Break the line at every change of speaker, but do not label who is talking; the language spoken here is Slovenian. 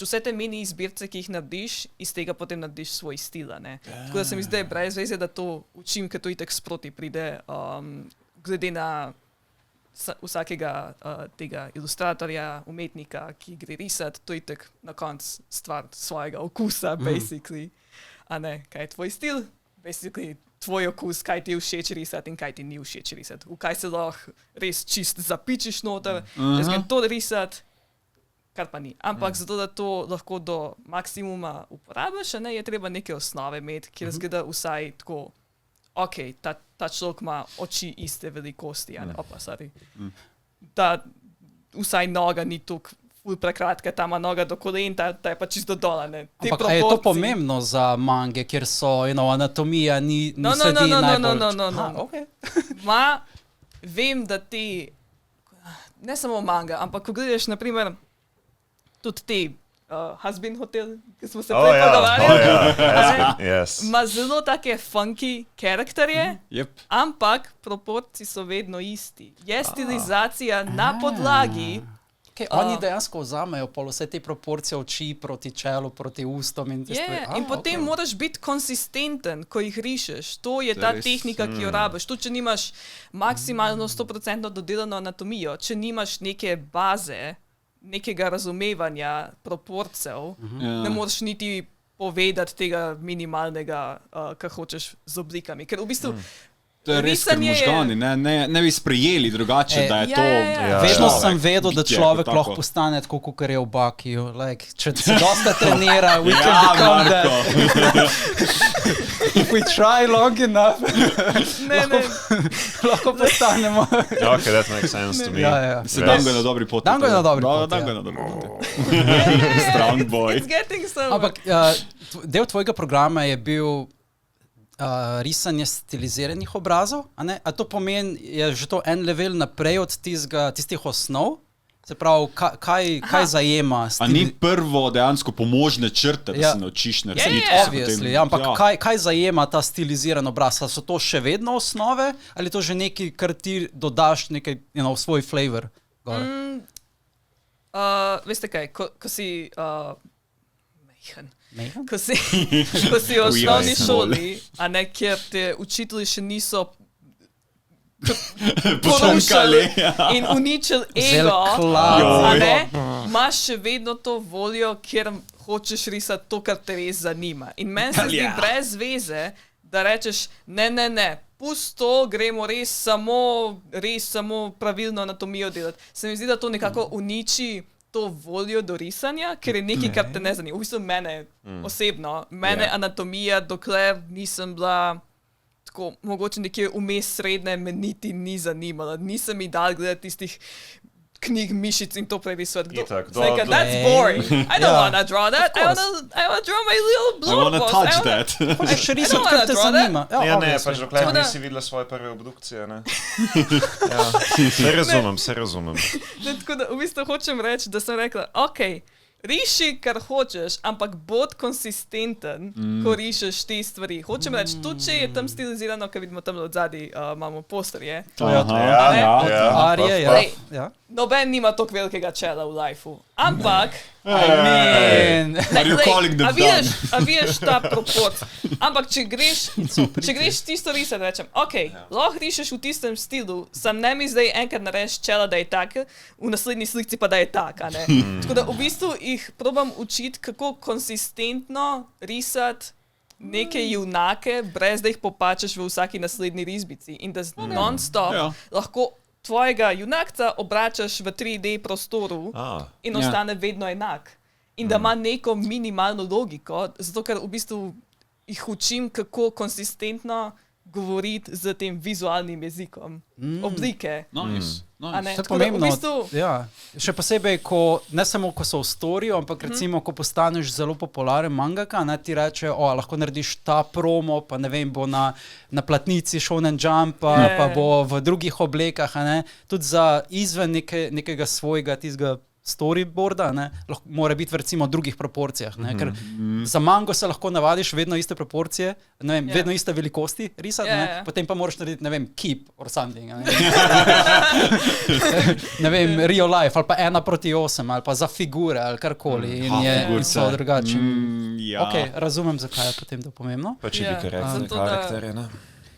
pač vse te mini izbirce, ki jih narediš, iz tega potem narediš svoj stil, ne. Tako da se mi zdaj brez veze, da to učim, ker to itak sproti pride, glede na vsakega tega ilustratorja, umetnika, ki gre risati, to itak na koncu stvar svojega okusa, basically. A ne, kaj je tvoj stil? Basically, tvoj okus, kaj ti je všeč risati in kaj ti ni všeč risati. V kaj se lahko res čist zapičiš noter, jaz grem to risati, kar pa ni. Ampak zato, da to lahko do maksimuma uporabiš, ne, je treba neke osnove imeti, kjer zgleda vsaj tako, ok, ta človek ima oči iste velikosti, a ne, da vsaj noga ni tukaj ful prekratka, ta ima noga do kolen, ta je pa čisto dola, ne.
Ampak je to pomembno za mange, kjer so, anatomija ni sedi najbolj...
Vem, da ne samo manga, ampak ko gledaš, naprimer, tudi te Husband Hotel, ki smo se prej pogovarjali, ima zelo take funky karakterje, ampak proporci so vedno isti. Je stilizacija na podlagi.
Oni dejansko vzamejo vse te proporcije oči proti čelu, proti ustom in te stvari.
In potem moraš biti konsistenten, ko jih rišeš. To je ta tehnika, ki jo rabiš. Tudi, če nimaš maksimalno 100% dodelano anatomijo, če nimaš neke baze, nekega razumevanja proporcev, ne moreš niti povedati tega minimalnega, kar hočeš z oblikami. Ker v bistvu
to je res, ker možgani ne bi sprejeli drugače, da je to...
Vedno sem vedel, da človek lahko postane tako, kot je v Bakiju. Če se dosta trenira, we can become that. If we try long enough, lahko postanemo.
Okay, that makes sense to me.
Se Dango je na dobri poti.
Dango je na dobri poti.
Strong boy.
It's getting so...
Ampak del tvojega programa je bil risanje stiliziranih obrazov, a ne? A to pomeni, je že to en level naprej od tistih osnov? Se pravi, kaj zajema?
A ni prvo dejansko pomožne črte, da se naučiš narediti?
Obviously, ampak kaj zajema ta stiliziran obraz? So to še vedno osnove ali to že nekaj, kar ti dodaš nekaj, svoj flavor?
Veste kaj, ko si... Ko si v osnovni šoli, a ne, kjer te učitelji še niso porušali in uničili ego, a ne, imaš še vedno to voljo, kjer hočeš risati to, kar te res zanima. In meni se zdi brez veze, da rečeš, ne, pusto, gremo res samo pravilno anatomijo delati. Se mi zdi, da to nekako uniči to voljo do risanja, ker je nekaj, kar te ne zanima. V bistvu mene osebno, anatomija, dokler nisem bila tako, mogoče nekje vmes srednje, me niti ni zanimala. Nisem mi dal gledati tistih knjig mišic in to prerisovati. That's boring. I don't wanna draw that. I wanna draw my little blood.
I wanna touch that.
Hočeš risati, kar te zanima.
Ne, pač dokler nisi videla svoje prve obdukcije, ne. Se razumem.
Tako da v bistvu hočem reči, da sem rekla, ok, riši, kar hočeš, ampak bod konsistenten, ko rišeš te stvari. Hočem reči, tudi če je tam stilizirano, ker vidimo tam od zadaj, imamo posterje. Noben nima toliko velikega čela v lifeu. Ampak, a vidiš ta proport. Ampak, če greš tisto risati, rečem, ok, lahko rišeš v tistem stilu, sam ne mi zdaj enkrat narediš čela, da je tak, v naslednji slikci pa da je tak, a ne. Tako da v bistvu jih probam učiti, kako konsistentno risati neke junake, brez da jih popačeš v vsaki naslednji risbici. In da non-stop lahko tvojega junakca obračaš v 3D prostoru in ostane vedno enak. In da ima neko minimalno logiko, zato ker v bistvu jih učim, kako konsistentno govoriti z tem vizualnim jezikom. Oblike.
Nice.
To je pomembno. Še posebej, ne samo, ko so v storiju, ampak recimo, ko postaneš zelo popularen mangaka, ti reče, lahko narediš ta promo, pa ne vem, bo na platnici Shonen Jumpa, pa bo v drugih oblekah, tudi za izven nekega svojega tistega storyboarda, ne, mora biti v recimo drugih proporcijah, ne, ker za mango se lahko navadiš vedno iste proporcije, ne vem, vedno iste velikosti risati, ne, potem pa moraš narediti, ne vem, keep or something, ne vem, real life ali pa 1:8 ali pa za figure ali karkoli in je so drugače.
Ja.
Ok, razumem, zakaj je potem to pomembno.
Pa če bi karakterje, ne.